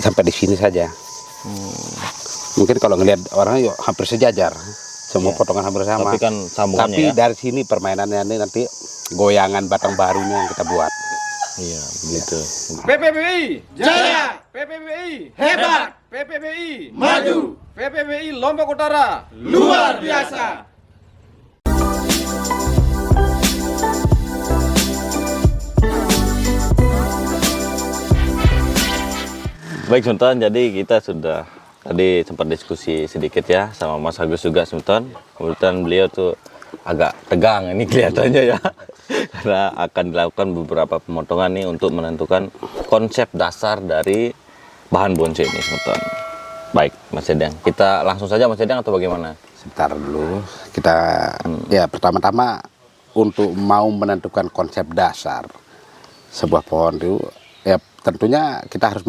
sampai di sini saja. Mungkin kalau ngelihat orang yuk hampir sejajar, semua potongan hampir sama. Tapi kan sambungannya Tapi ya. dari sini permainannya ini nanti goyangan batang barunya yang kita buat. Iya, begitu. PPBI Jaya, PPBI hebat, PPBI maju, PPBI Lombok Utara luar biasa. Baik Sultan, jadi kita sudah tadi sempat diskusi sedikit ya sama Mas Agus juga Sultan. Kemudian beliau tuh agak tegang ini kelihatannya ya. Karena akan dilakukan beberapa pemotongan nih untuk menentukan konsep dasar dari bahan bonsai ini Sultan. Baik Mas Edeng, kita langsung saja Mas Edeng atau bagaimana? Sebentar dulu, kita ya pertama-tama untuk mau menentukan konsep dasar sebuah pohon itu ya tentunya kita harus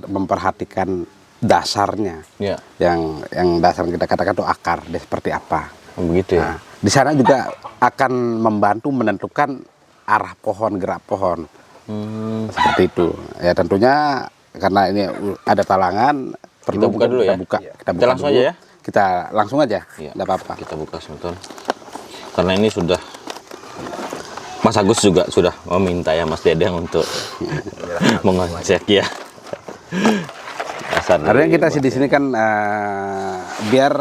memperhatikan dasarnya. Ya. Yang dasar kita katakan itu akar dia seperti apa. Begitu ya. Nah, di sana juga akan membantu menentukan arah pohon, gerak pohon. Seperti itu. Ya tentunya karena ini ada talangan perlu buka dulu ya? Kita buka langsung dulu. aja ya. Kita langsung aja. Iya. Enggak apa-apa. Kita buka Sultan. Karena ini sudah Mas Agus juga sudah meminta ya Mas Dedeng untuk mengecek ya. Dasar Karena dari kita di sini kan biar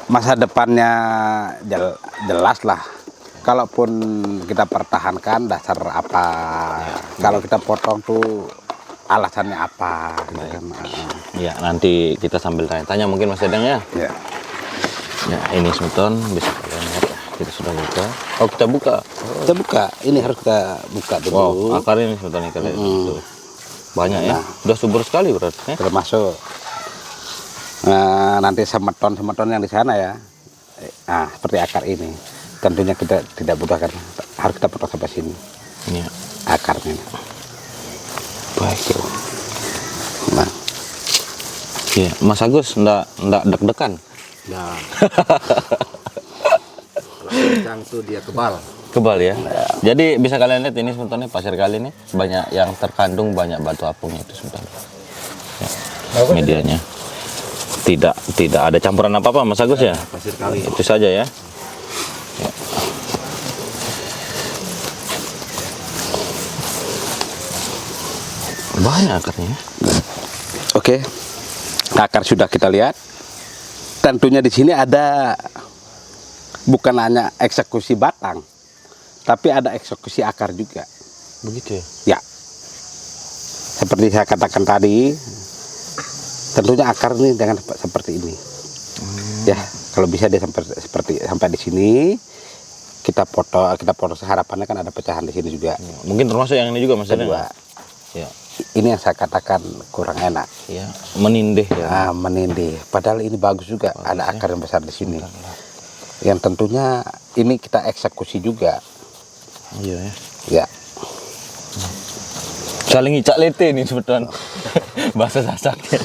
masa depannya jelas lah. Kalaupun kita pertahankan dasar apa, kalau kita potong tuh alasannya apa. Gitu kan. Ya, nanti kita sambil tanya-tanya mungkin Mas Dedeng ya. Ya. Ya, ini Sultan bisa kalian lihat. Kita sudah buka. Oh, kita buka. Kita buka. Ini harus kita buka dulu. Wow, akarnya ini Sultan ikan tuh. Banyak ya. Udah subur sekali berarti ya. Termasuk nanti semeton yang di sana ya. Nah, seperti akar ini. Tentunya kita tidak butuhkan, harus kita potong sampai sini. Iya. Akarnya. Baik. Nah, Iya, Mas Agus enggak deg-degan. Nah, yang tuh dia kebal. Kebal ya. Jadi bisa kalian lihat ini sebetulnya pasir kali ini banyak yang terkandung banyak batu apungnya itu sebetulnya. Ya, medianya. Tidak ada campuran apa-apa Mas Agus ya? Pasir kali. Itu saja ya. Ya. Banyak akarnya. oke. Akar sudah kita lihat. Tentunya di sini ada bukan hanya eksekusi batang, tapi ada eksekusi akar juga. Begitu ya. Ya, seperti saya katakan tadi, tentunya akar ini jangan seperti ini. Ya, kalau bisa dia sampai di sini, kita foto harapannya kan ada pecahan di sini juga. Mungkin termasuk yang ini juga Mas Dedeng. Kedua, Ya. ini yang saya katakan kurang enak. Ya, menindih ya. Menindih. Padahal ini bagus juga, ada akar yang besar di sini. Yang tentunya ini kita eksekusi juga. Iya ya. Ya. Saling icak lete ini sebetulnya. Bahasa Sasaknya.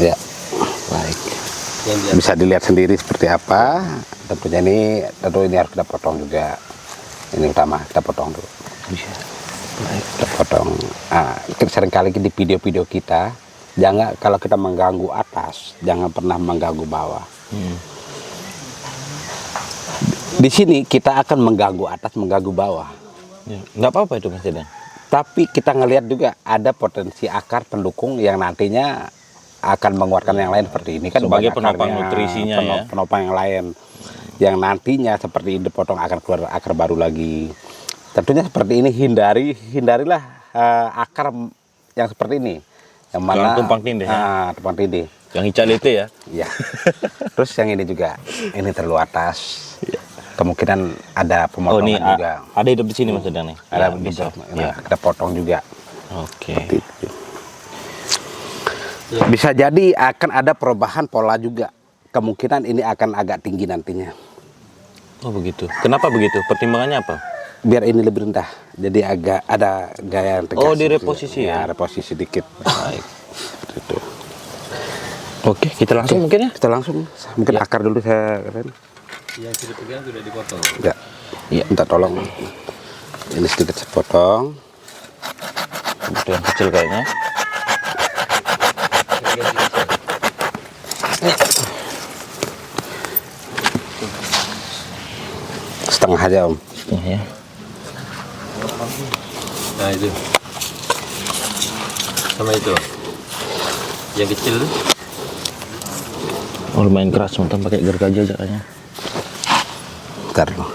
Ya. Baik. Bisa dilihat sendiri seperti apa. Tentunya ini harus kita potong juga. Ini utama kita potong dulu. Bisa. Baik, kita potong. Seringkali di video-video kita, jangan kalau kita mengganggu atas, jangan pernah mengganggu bawah. Di sini kita akan mengganggu atas, mengganggu bawah. Ya. Nggak apa-apa itu Mas Dedeng. Tapi kita ngelihat juga ada potensi akar pendukung yang nantinya akan menguatkan yang lain seperti ini kan Sebagai banyak penopang akarnya, nutrisinya ya. penopang yang lain yang nantinya seperti ini dipotong akan keluar akar baru lagi. Tentunya seperti ini hindarilah akar yang seperti ini yang mana tumpang tindih ya. Tumpang tindih. Yang icak lete ya. Ya. Terus yang ini juga ini terlalu atas. Kemungkinan ada Oh ini pemotongan juga. ada hidup di sini Mas Dedeng nih. Ada Ya, bisa. Nah, Ya. kita potong juga. Oke. Seperti itu. Bisa jadi akan ada perubahan pola juga. Kemungkinan ini akan agak tinggi nantinya. Oh begitu. Kenapa begitu? Pertimbangannya apa? Biar ini lebih rendah. Jadi agak ada gaya yang tegas. Oh, direposisi ya? Reposisi dikit. Baik. Seperti itu. Oke, kita langsung mungkin ya. Kita langsung. Mungkin akar dulu saya katakan. Yang sudah pegang sudah dipotong. Enggak. Iya. Minta tolong ini sedikit saya potong. Itu yang kecil kayaknya. Setengah aja Om. Ya. Nah itu. Sama itu. Yang kecil. Oh, lumayan keras, sebentar pakai gergaji aja kayaknya. Bentar loh.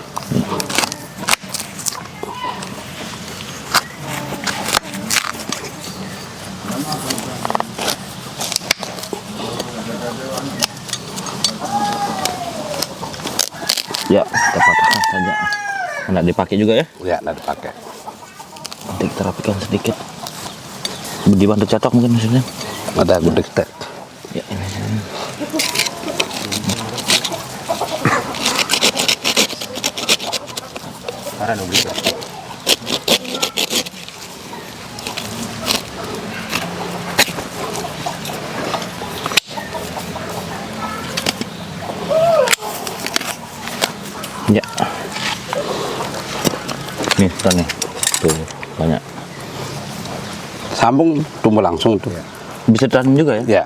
Ya, kita patahkan saja. Nggak dipakai juga ya. Ya, nggak dipakai. Nanti kita rapikan sedikit. Dibantu cetok mungkin maksudnya. Ada gudeg tek. Ya, ini. Parah dong gitu. Ya. Nih, tuh nih. Tuh, banyak. Sambung tumbuh langsung tuh. Bisa ditahan juga ya? Ya.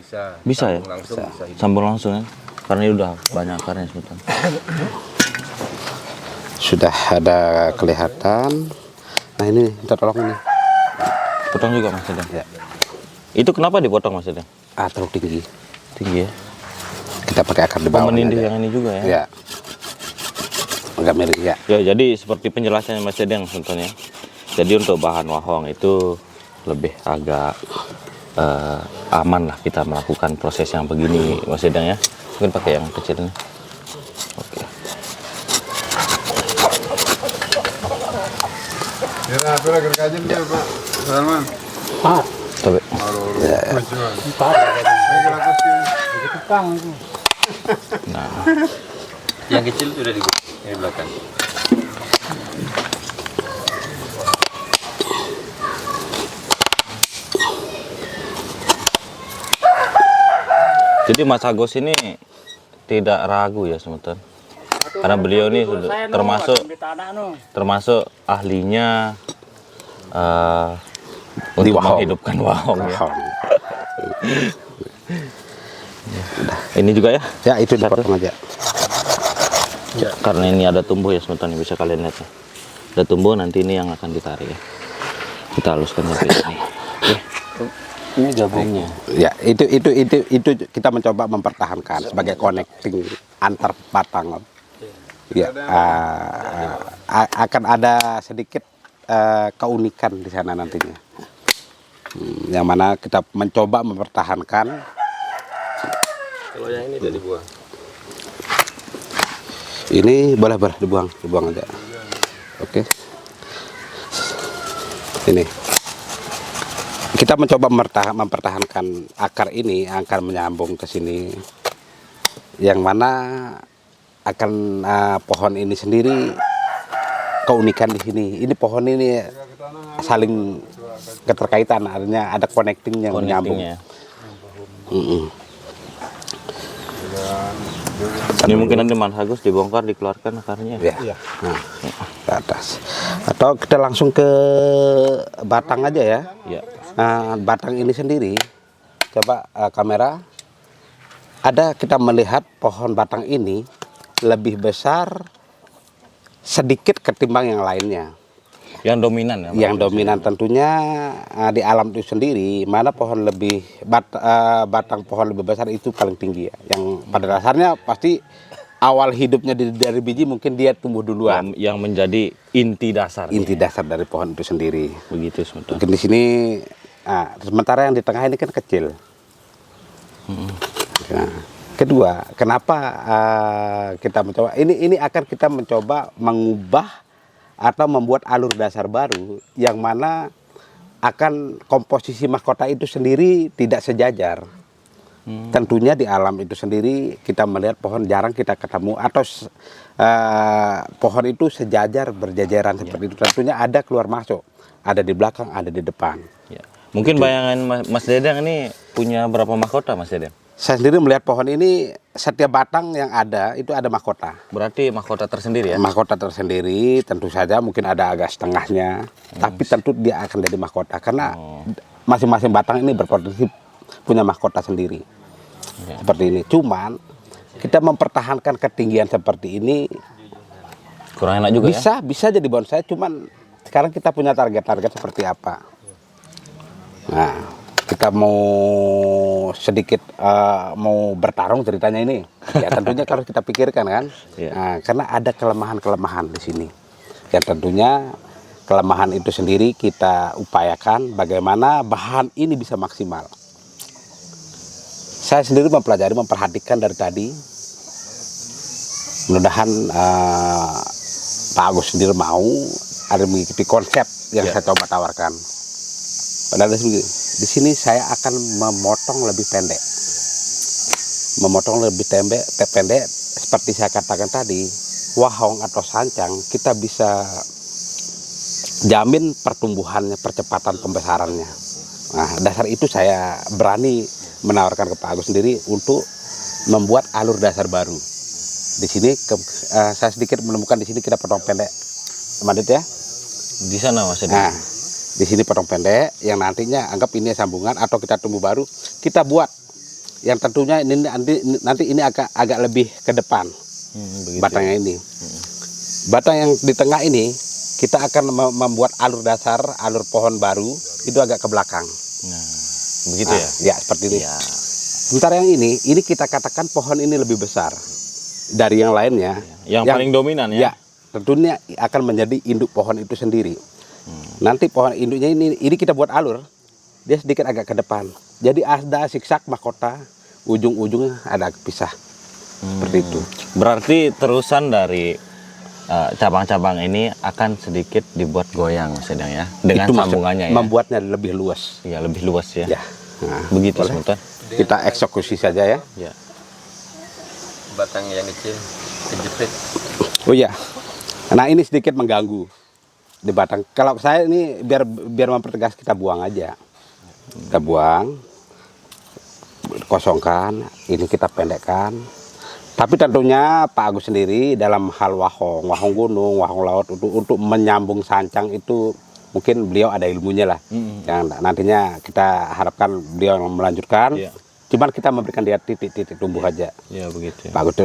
Bisa ya? Langsung bisa. Sambung langsung ya? Karena ini udah banyak akarnya sebentar. Sudah ada kelihatan. Nah ini minta tolong ini. Potong juga Mas Dedeng? Ya. Itu kenapa dipotong Mas Dedeng? Terlalu tinggi. Tinggi ya? Kita pakai akar di bawah. Menindih yang ini juga ya? Ya. Agak miring ya. Ya, jadi seperti penjelasannya Mas Dedeng contohnya. Jadi untuk bahan wahong itu lebih agak aman lah kita melakukan proses yang begini Mas Dedeng ya. Mungkin pakai yang kecil ini. Oke. Ya, aku lagi gergaji dia, Pak. Salman. Coba. Nah, Yang kecil sudah di belakang. jadi Mas Agus ini tidak ragu ya sebentar. Karena beliau ini sudah termasuk ahlinya untuk wahong. menghidupkan wahong ya. Wahong. Ini juga ya? Ya itu dipotong aja. Karena ini ada tumbuh ya sebentar nih, bisa kalian lihat ya. Ada tumbuh, nanti ini yang akan ditarik ya. Kita haluskan sampai sini. Oke. Ini gabungnya. Ya itu kita mencoba mempertahankan sebagai connecting antar batang. Ya akan ada sedikit keunikan di sana nantinya. Yang mana kita mencoba mempertahankan. Kalau yang ini udah dibuang. Ini boleh dibuang aja. Oke. Ini kita mencoba mempertahankan akar ini akan menyambung ke sini, yang mana akan pohon ini sendiri keunikan di sini. Ini pohon ini saling keterkaitan, artinya ada connecting yang menyambung. Ini mungkin nanti Mas Agus dibongkar, dikeluarkan akarnya. Ya. Nah, ke atas. Atau kita langsung ke batang aja ya. Ya. Nah, batang ini sendiri, coba kamera, ada kita melihat pohon batang ini lebih besar sedikit ketimbang yang lainnya. Yang dominan ya? Yang dominan tentunya di alam itu sendiri, mana pohon lebih batang pohon lebih besar itu paling tinggi ya. Yang pada dasarnya pasti awal hidupnya dari biji mungkin dia tumbuh duluan. Yang menjadi inti dasar. Inti dasar dari pohon itu sendiri. Begitu sebentar. Mungkin di sini, sementara yang di tengah ini kan kecil. Nah, kedua, kenapa kita mencoba? Ini akan kita mencoba mengubah atau membuat alur dasar baru yang mana akan komposisi mahkota itu sendiri tidak sejajar. Tentunya di alam itu sendiri kita melihat pohon jarang kita ketemu atau pohon itu sejajar berjajaran seperti itu. Tentunya ada keluar masuk, ada di belakang, ada di depan. Ya. Mungkin bayangan Mas Dedeng ini punya berapa mahkota Mas Dedeng? Saya sendiri melihat pohon ini setiap batang yang ada itu ada mahkota. Berarti mahkota tersendiri ya? Mahkota tersendiri, tentu saja mungkin ada agak setengahnya, tapi tentu dia akan jadi mahkota karena masing-masing batang ini berpotensi punya mahkota sendiri. Seperti ini. Cuman kita mempertahankan ketinggian seperti ini Kurang enak juga ya? bisa jadi bonsai, cuman sekarang kita punya target-target seperti apa. Nah, kita mau sedikit mau bertarung ceritanya ini. Ya tentunya harus kita pikirkan kan. Iya. Nah, karena ada kelemahan-kelemahan di sini. Ya tentunya kelemahan itu sendiri kita upayakan bagaimana bahan ini bisa maksimal. Saya sendiri mempelajari, memperhatikan dari tadi. Mudah-mudahan Pak Agus sendiri mau ada mengikuti konsep yang saya coba tawarkan. Padahal di sini saya akan memotong lebih pendek. Memotong lebih pendek seperti saya katakan tadi, wahong atau sancang kita bisa jamin pertumbuhannya, percepatan pembesarannya. Nah, dasar itu saya berani menawarkan ke Pak Agus sendiri untuk membuat alur dasar baru. Di sini saya sedikit menemukan di sini kita potong pendek, Madit ya. Di sana Mas Edi. Nah, di sini potong pendek yang nantinya anggap ini sambungan atau kita tumbuh baru, kita buat yang tentunya ini nanti ini agak lebih ke depan batangnya ini. Batang yang di tengah ini kita akan membuat alur dasar, alur pohon baru itu agak ke belakang. Nah, begitu Nah, ya? ya seperti ini. Iya. Sementara yang ini kita katakan pohon ini lebih besar dari yang lainnya. Yang paling dominan ya? Ya, tentunya akan menjadi induk pohon itu sendiri. Nanti pohon induknya ini kita buat alur, dia sedikit agak ke depan. Jadi ada siksak mahkota, ujung-ujungnya ada pisah. Seperti itu. Berarti terusan dari cabang-cabang ini akan sedikit dibuat goyang sedang ya? Dengan Itu maksud sambungannya ya? membuatnya lebih luas. Iya, lebih luas ya? Ya. Nah, Begitu boleh. sebentar. Kita eksekusi saja ya. Ya. Batang yang kecil kejepit. Oh iya. Nah ini sedikit mengganggu di batang. Kalau saya ini biar mempertegas kita buang aja. Kita buang, kosongkan. Ini kita pendekkan. Tapi tentunya Pak Agus sendiri dalam hal wahong gunung, wahong laut untuk menyambung sancang itu mungkin beliau ada ilmunya lah. Yang nantinya kita harapkan beliau yang melanjutkan. Iya. Cuman kita memberikan dia titik-titik tumbuh aja. Ya begitu. Pak Agus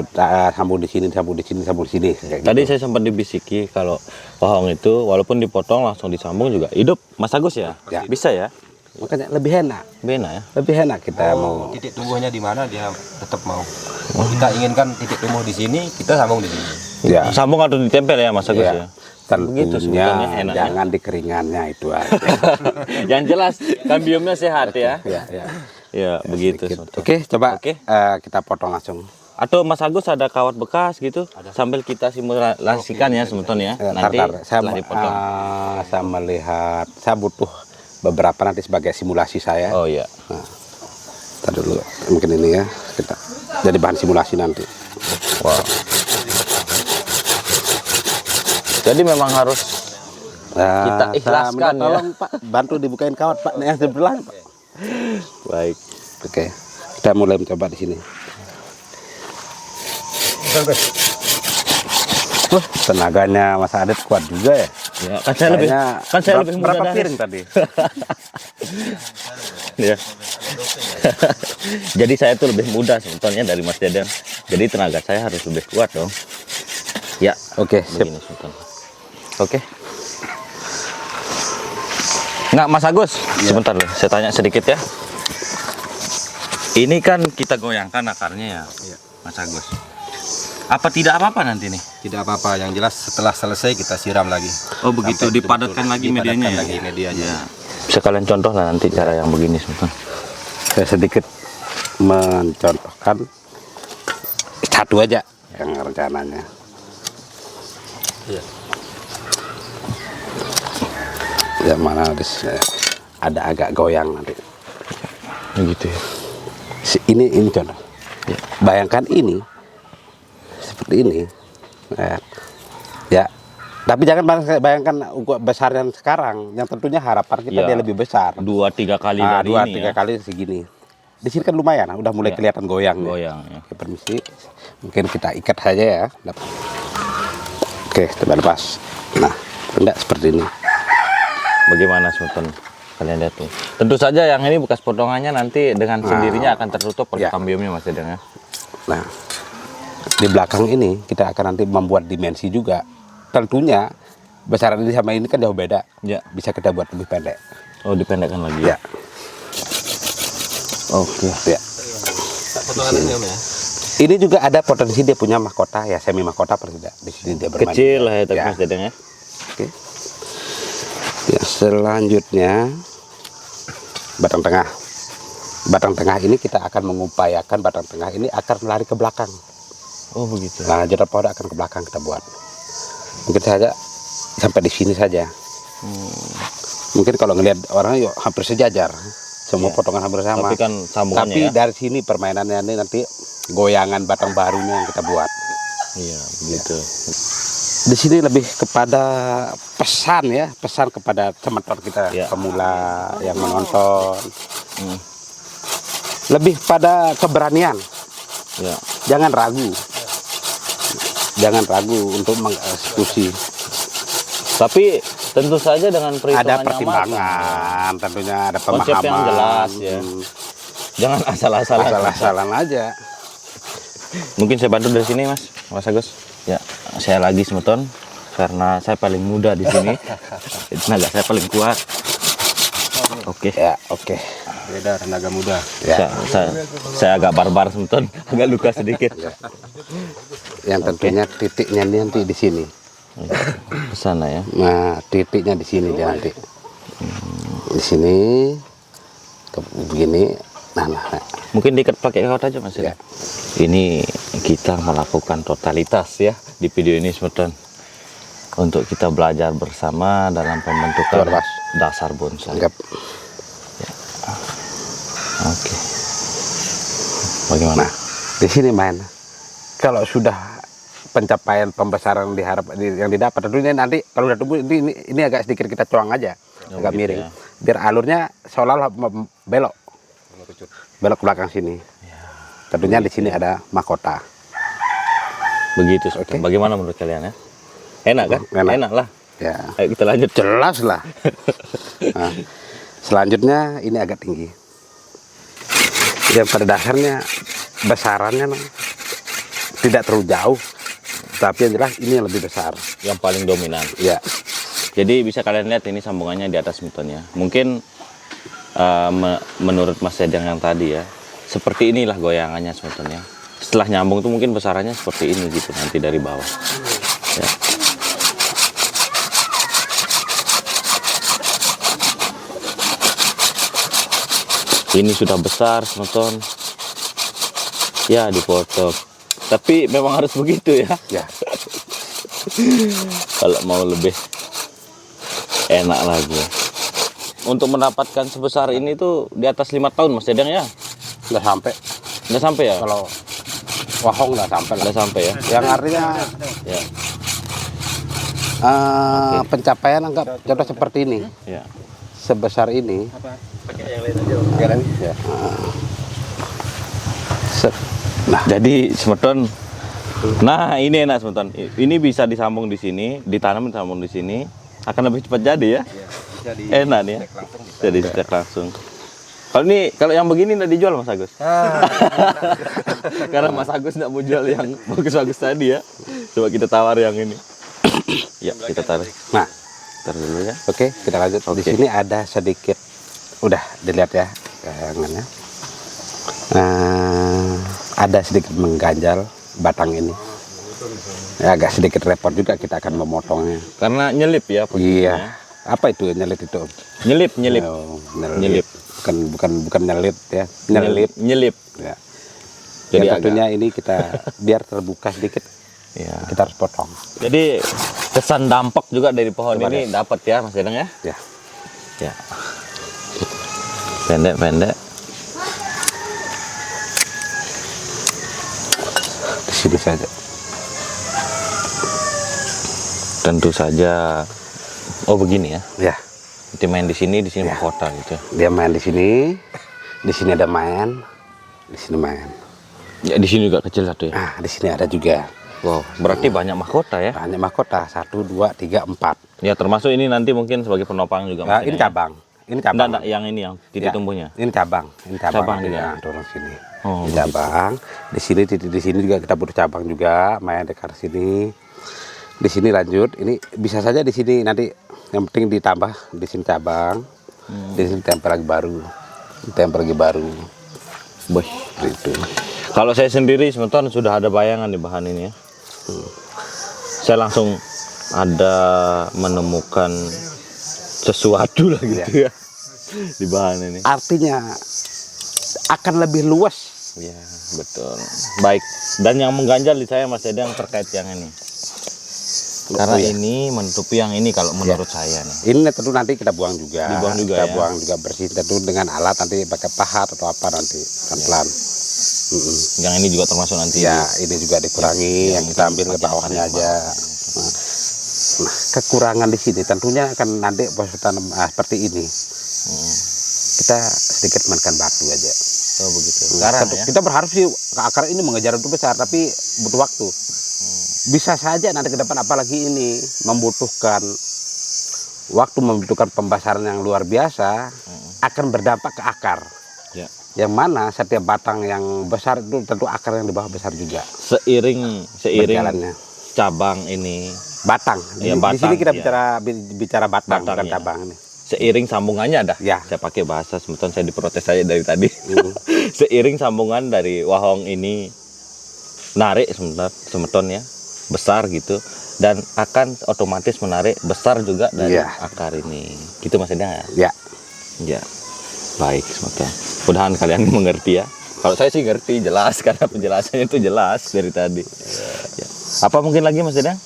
sambung di sini, sambung di sini, sambung di sini. Kayak Tadi gitu. saya sempat dibisiki kalau wahong itu walaupun dipotong langsung disambung juga hidup, Mas Agus ya? Ya. Bisa ya? Makanya lebih enak. Bena ya? Lebih enak kita mau. Titik tumbuhnya di mana dia tetap mau. Kita inginkan titik tumbuh di sini, kita sambung di sini. Ya. Sambung atau ditempel ya Mas Agus Ya. ya? Begitu Tentunya sebetulnya enak ya? jangan di keringannya itu aja. Yang jelas kambiumnya sehat ya? Ya, ya. Ya, begitu. Sedikit. Sultan. Oke, coba Oke. kita potong langsung. Atau Mas Agus ada kawat bekas gitu sambil kita simulasikan ya sebetulnya ya. Nanti Saya, setelah dipotong. saya melihat, saya butuh beberapa nanti sebagai simulasi saya. Oh iya. Nah, tar dulu, mungkin ini ya kita jadi bahan simulasi nanti. Wow. Jadi memang harus kita Saya ikhlaskan minta ya. tolong Pak, bantu dibukain kawat Pak yang sebelah. Pak. Baik. Oke, kita mulai mencoba di sini. Wah, tenaganya Mas Adit kuat juga ya. Ya, kan saya lebih mudah berapa dari- piring tadi? Ya. Jadi saya tuh lebih mudah sebetulnya dari Mas Dedan. Jadi tenaga saya harus lebih kuat dong. Ya, Oke, sip. begini Sultan. Oke. Nggak Mas Agus, sebentar loh, saya tanya sedikit ya. Ini kan kita goyangkan akarnya ya, Mas Agus. Apa tidak apa-apa nanti nih? Tidak apa-apa, yang jelas setelah selesai kita siram lagi. Oh begitu, Sampai dipadatkan betul-betul lagi dipadatkan medianya ya? lagi medianya. Ya. Sekalian contoh lah nanti cara yang begini Sultan. Saya sedikit mencontohkan satu aja yang rencananya. Iya. Yang mana ada agak goyang nanti. Begitu ya. Ini contoh. Bayangkan ini seperti ini. Ya. Tapi jangan bayangkan ukuran besar yang sekarang. Yang tentunya harapan kita Ya. dia lebih besar. 2-3 kali Nah, dari 2-3 ini ya. kali segini. di sini kan lumayan, udah mulai kelihatan goyang. Goyang ya. Oke, permisi. Mungkin kita ikat saja ya. Oke, coba lepas. Nah, enggak seperti ini. Bagaimana Sultan? Kalian lihat tuh. Tentu saja yang ini bekas potongannya nanti dengan sendirinya akan tertutup oleh Ya. kambiumnya Mas Dedeng ya. Nah, di belakang ini kita akan nanti membuat dimensi juga. Tentunya besaran ini sama ini kan jauh beda. Ya. Bisa kita buat lebih pendek. Oh, dipendekkan lagi. Ya. Oke. Ya. Potongannya ya. Ini juga ada potensi dia punya mahkota ya, semi mahkota apa tidak. Di sini dia bermain. Kecil lah ya tapi Ya. Mas Dedeng ya. Oke. Ya, selanjutnya batang tengah. Batang tengah ini kita akan mengupayakan batang tengah ini akan lari ke belakang. Oh, begitu. Nah, jadwal powder akan ke belakang kita buat. Mungkin saja sampai di sini saja. Mungkin kalau ngelihat orang yuk hampir sejajar. Semua Iya. potongan hampir sama. Tapi kan sambungannya Tapi ya. dari sini permainannya ini nanti goyangan batang barunya yang kita buat. Iya, begitu. Di sini lebih kepada pesan ya, pesan kepada teman-teman kita Ya. pemula yang menonton. Lebih pada keberanian. Ya. Jangan ragu. Jangan ragu untuk mengeksekusi. Tapi tentu saja dengan perhitungan Ada yang matang. pertimbangan, tentunya ada pemahaman. Konsep yang jelas, ya. Jangan asal-asalan. Asal-asalan aja. Mungkin saya bantu dari sini, Mas Agus. Ya, saya lagi semeton karena saya paling muda di sini. Tenaga saya paling kuat. Oke. Ya, oke. Beda tenaga muda. Ya. Saya agak barbar semeton, agak luka sedikit. Yang tentunya titiknya ini nanti di sini. Ke sana ya. Nah, titiknya di sini dia nanti. Di sini begini. Nah. Mungkin diikat pakai kawat aja Mas. Ya. Ini kita melakukan totalitas ya di video ini semeton. Untuk kita belajar bersama dalam pembentukan Keluar, Mas. dasar bonsai. Anggap. Oke. Bagaimana? Nah, di sini main. Kalau sudah pencapaian pembesaran yang didapat, tentunya nanti kalau udah tumbuh ini agak sedikit kita cuang aja, agak gitu miring, ya. biar alurnya seolah-olah belok ke belakang sini. Tentunya di sini ada mahkota. Begitu. Oke. Bagaimana menurut kalian ya? Enak kan? Enak. lah. Ya, Ayo kita lanjut. jelas lah. Nah, selanjutnya ini agak tinggi. Yang pada dasarnya besarannya tidak terlalu jauh, tapi yang jelas ini yang lebih besar. Yang paling dominan. Ya, Jadi bisa kalian lihat ini sambungannya di atas mitonnya. Mungkin menurut Mas Dedeng yang tadi ya, seperti inilah goyangannya sebetulnya. Setelah nyambung tuh mungkin besarannya seperti ini gitu nanti dari bawah. Ya. Ini sudah besar, nonton. Ya dipotong. Tapi memang harus begitu ya. ya. Kalau mau lebih enak lagi. Untuk mendapatkan sebesar ini tuh di atas 5 tahun Mas Dedeng ya? Nggak sampai. Udah sampai ya? Kalau wahong nggak sampai lah. Udah sampai ya? Yang artinya Ya. pencapaian anggap contoh seperti ini, Ya. sebesar ini. Ya. Nah, Jadi semeton. Nah, ini enak semeton. Ini bisa disambung di sini, ditanam disambung di sini, akan lebih cepat jadi ya. Enak nih ya. Jadi stek langsung. Kalau yang begini nggak dijual Mas Agus. Karena Mas Agus nggak mau jual yang bagus-bagus tadi ya. Coba kita tawar yang ini. Ya, kita tarik. nah, Taruh dulu ya. oke, kita lanjut. Di Oke. sini ada sedikit, udah dilihat ya, kayangannya. Ada sedikit mengganjal batang ini. Ya, agak sedikit repot juga kita akan memotongnya. Karena nyelip ya posisinya. Iya. Apa itu nyelit itu? Nyelip. Oh, Nyelip. Bukan nyelit ya, nyelip. Nyelip. Ya. Jadi Jadi tentunya ini kita biar terbuka sedikit, Ya. kita harus potong. Jadi kesan dampak juga dari pohon Coba ini dapat ya Mas Dedeng ya. Ya. Ya. Pendek. Di sini saja. Tentu saja. Oh begini ya. Ya. Nanti main di sini mahkota gitu. Dia main di sini ada main. di sini main. Ya di sini juga kecil satu ya. Nah, di sini ada juga. Wow, berarti banyak mahkota ya. Banyak mahkota, 1, 2, 3, 4. Ya termasuk ini nanti mungkin sebagai penopang juga. Nah, mungkin ini ya. cabang. Ini cabang. Enggak, yang ini yang titik Ya, tumbuhnya. Ini cabang. Ini cabang. Cabang Ini juga. ya, dorong sini. Oh, Ini cabang. Di sini di sini juga kita butuh cabang juga, main dekat sini. Di sini lanjut. Ini bisa saja di sini nanti yang penting ditambah di sini cabang. Di sini tempel lagi baru. Tempel lagi baru. Boy. Itu. Kalau saya sendiri sebentar sudah ada bayangan di bahan ini ya. Saya langsung ada menemukan sesuatu lah gitu ya di bahan ini. Artinya akan lebih luas. Ya betul. Baik. Dan yang mengganjal di saya Mas Dedang terkait yang ini. Karena Oh, iya. ini menutupi yang ini kalau menurut saya nih. Ini tentu nanti kita buang juga. Dibuang juga kita ya? buang juga bersih tentu dengan alat nanti pakai pahat atau apa nanti pelan-pelan. Yang ini juga termasuk nanti. Ya, ini juga dikurangi, yang kita ambil ke bawahnya aja. Nah, kekurangan di sini tentunya akan nanti proses tanam seperti ini. Kita sedikit mainkan batu aja. Oh begitu. Sekarang ya. Kita berharap sih akar ini mengejar itu besar, tapi butuh waktu. Bisa saja nanti ke depan apalagi ini membutuhkan waktu, membutuhkan pembasaran yang luar biasa, akan berdampak ke akar. Ya. Yang mana setiap batang yang besar itu tentu akar yang di bawah besar juga. Seiring Berjalannya. cabang ini, Batang. Ya, Di batang, sini kita ya. bicara batang, Batang, bukan ya. cabang ini. seiring sambungannya dah. Ya. Saya pakai bahasa semeton, saya diprotes saya dari tadi. Seiring sambungan dari wahong ini narik semeton ya, besar gitu, dan akan otomatis menarik besar juga dari Iya. akar ini. Gitu maksudnya Ya. ya. Baik semeton. Mudahan kalian mengerti ya. Kalau saya sih ngerti jelas karena penjelasannya itu jelas dari tadi. Ya. Apa mungkin lagi Mas Dedang?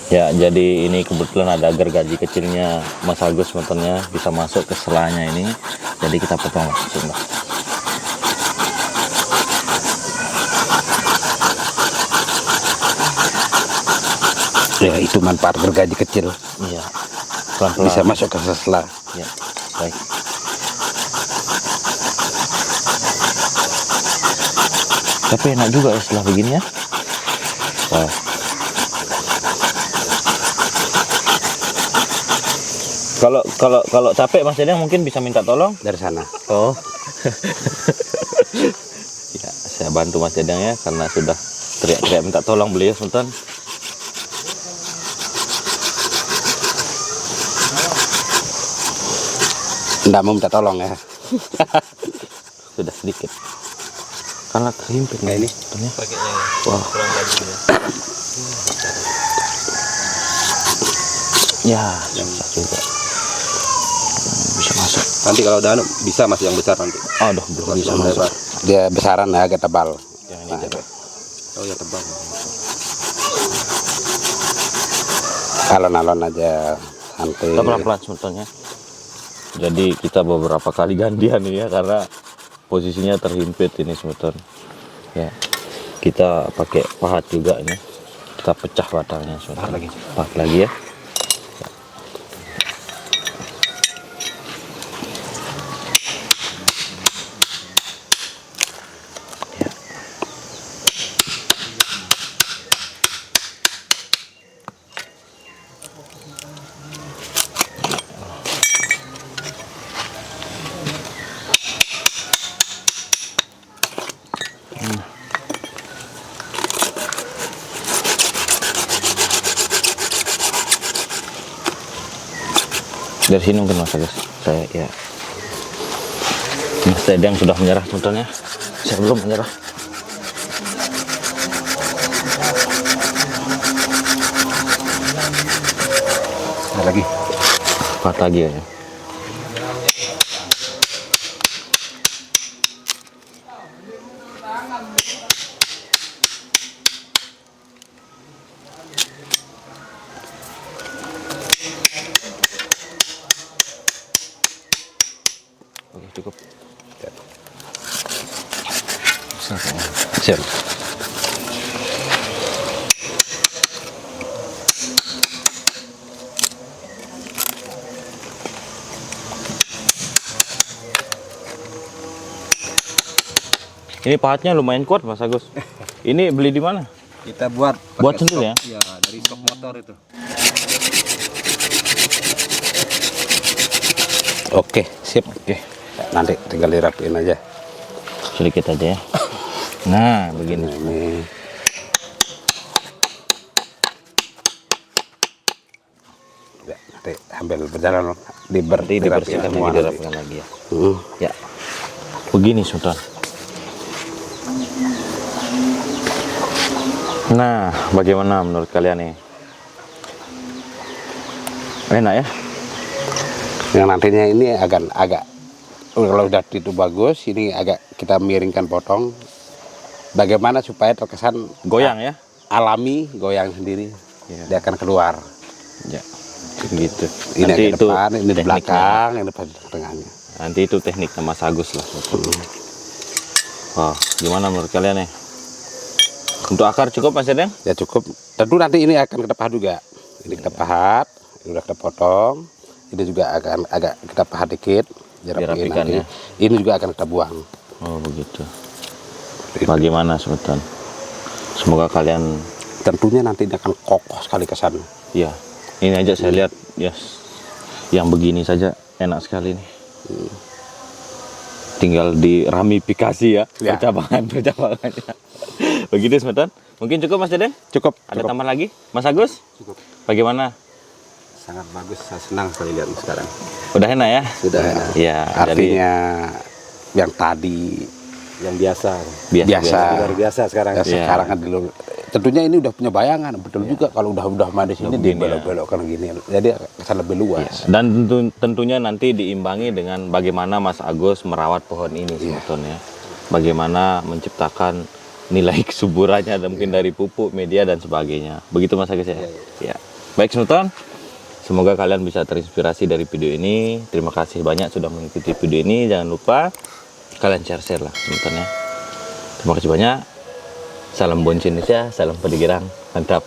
Ya, jadi ini kebetulan ada gergaji kecilnya Mas Agus motornya bisa masuk ke selanya ini. Jadi kita potong langsung. Mas. Ya, itu manfaat gergaji kecil. Iya. Pelan-pelan. Bisa masuk ke sela. Ya, baik. Tapi enak juga ya setelah begini ya. Wow. Kalau capek Mas Dedang mungkin bisa minta tolong. Dari sana. Oh. Ya, saya bantu Mas Dedang ya karena sudah teriak-teriak minta tolong beliau sebentar. Nggak mau minta tolong ya. Sudah sedikit. Karena terhimpit Nah, ini. Betulnya. Pakainya Wah. kurang gajinya. Ya, susah juga. Bisa masuk. Nanti kalau udah bisa masih yang besar nanti. Aduh, belum bisa Yang masuk. lebar. Dia besaran ya, agak tebal. Yang ini aja. Oh ya tebal. Alon-alon aja, santai. Kita pelan-pelan sebetulnya. Jadi kita beberapa kali gantian ini ya karena posisinya terhimpit ini sebetulnya. Ya, kita pakai pahat juga ini. Kita pecah batangnya sebetulnya. Pahat lagi ya. Dari sini mungkin Mas Agus. Saya ya. Mas Dedang sudah menyerah sebetulnya. Saya belum menyerah. Ada lagi. Pahat lagi ya. Oke, cukup. Siap. Ini pahatnya lumayan kuat Mas Agus. Ini beli di mana? Kita buat Buat pakai sendiri ya? stok, ya dari stok motor itu. Oke, sip. Oke. Nanti tinggal dirapiin aja. Sedikit aja ya. Nah, begini. Ini ya, nanti ambil berjalan Dibersihkan lagi, dirapikan lagi ya. Ya. Begini Sultan. Nah, bagaimana menurut kalian nih? Enak ya? Yang nantinya ini agak kalau udah itu bagus, ini agak kita miringkan potong. Bagaimana supaya terkesan Goyang ya? alami, goyang sendiri. Dia akan keluar. Ya. Gitu. Ini Nanti ke itu depan, ini di tekniknya. belakang, ini di tengahnya. Nanti itu teknik Mas Agus lah. Wah, gimana menurut kalian nih? Untuk akar cukup Mas Dedeng? Ya cukup. Tentu nanti ini akan kita pahat juga. Ini kita pahat, ini udah kita potong. Ini juga akan agak kita pahat dikit. Dirapikan nanti. ya. Ini juga akan kita buang. Oh begitu. Bagaimana Sultan? Semoga kalian, Tentunya nanti ini akan kokoh sekali kesan. ya, ini aja saya lihat, yes, yang begini saja enak sekali nih. Tinggal diramifikasi ya, Ya. percabangannya. Begitu Sultan. Mungkin cukup Mas Dedeng? Cukup. Ada tambahan lagi? Mas Agus? Cukup. Bagaimana? Sangat bagus, saya senang sekali lihat sekarang. Udah enak ya? Sudah enak. Iya, Artinya yang tadi Yang biasa. biasa. Luar biasa sekarang. Ya, sekarang kan dulu. Tentunya ini udah punya bayangan, betul juga kalau udah main di sini Begini ya. dibelok-belokkan gini. Jadi kesan lebih luas. Dan tentunya nanti diimbangi dengan bagaimana Mas Agus merawat pohon ini sebetulnya. Bagaimana menciptakan nilai kesuburannya dan mungkin dari pupuk, media dan sebagainya. Begitu Mas Agus ya? Ya. Baik Sultan. Semoga kalian bisa terinspirasi dari video ini. Terima kasih banyak sudah mengikuti video ini. Jangan lupa kalian share lah Sultan ya. Terima kasih banyak. Salam Bonci Indonesia, salam Pedigirang. Mantap.